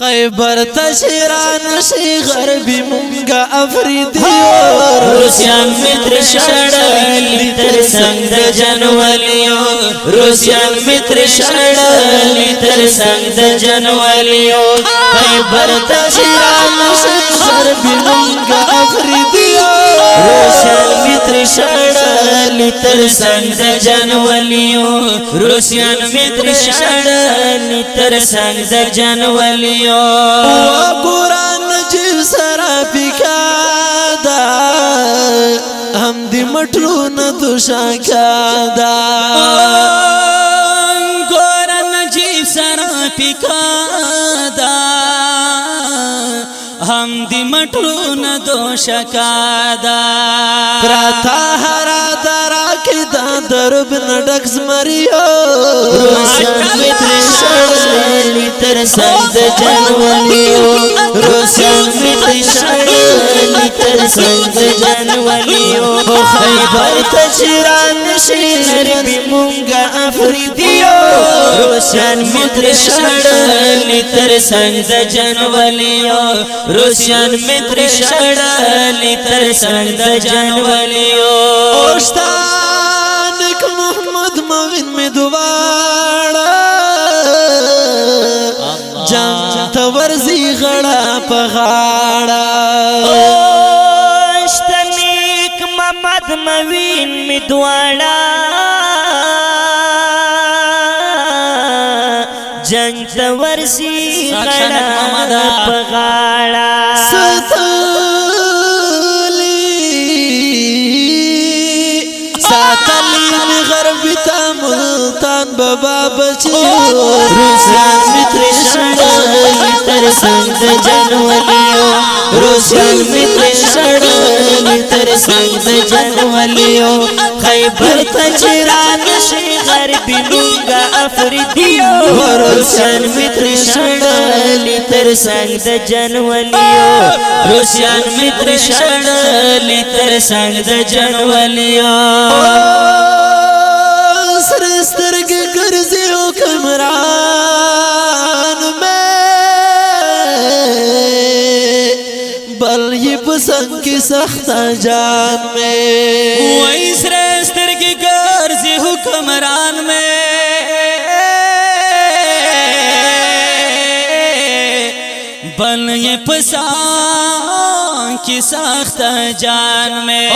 خیبر تشیران شی غربی مونگا افریدیو روسیان متر شڑلی تر سنگ د جنولیو روسیان متر شڑلی تر سنگ د جنولیو خیبر تشیران شی غربی مونگا افریدیو روسیان متر شڑلی تر سنگ د جنولیو روسیان متر شڑلی تر سنگ د جنولیو قرآن نجیب سرا پیکادا هم دی مٹرون دوشاکادا قرآن نجیب سرا پیکادا هم دی مٹرون دوشاکادا پراتا ہرا درا کی دا درب نڈک زمریو روسیان متر شڑلی تر سنگ د جنولیو روسیان متر شڑلی تر سنگ د جنولیو خیبر تشیران شیر بی مونگا افریدیو روسیان متر شڑلی تر سنگ د جنولیو روسیان متر شڑلی تر سنگ د جنولیو اوشتانک محمد موین میں دوبارا جنگ تورزی غڑا پغاڑا اوشتانک محمد موین میں دوارا جنگ تورزی غڑا پغاڑا ساتلی غربی تا ملتان بابا بچیو روسیان متر شڑلی تر سنگ د جنولیو روسیان متر شڑلی تر سنگ د جنولیو خیبر تشیران شی غربی مونگا افریدیو روسیان متر شڑلی تر سنگ د جنولیو روسیان متر شڑلی تر سنگ د جنولیو سرسترگ گرزی حکمران میں بل یہ پسند کی سخت جان میں وہی سرسترگ گرزی حکمران میں بل یہ پسند کی سخت جان میں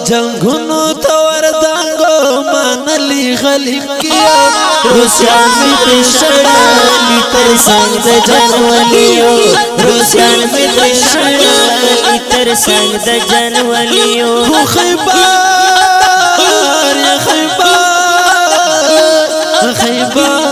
جنگونو تور دانگو مانلی غلیب کیا روسیان متر شڑلی تر سنگ د جنولیو روسیان متر شڑلی تر سنگ د جنولیو خیبر یا خیبر خیبر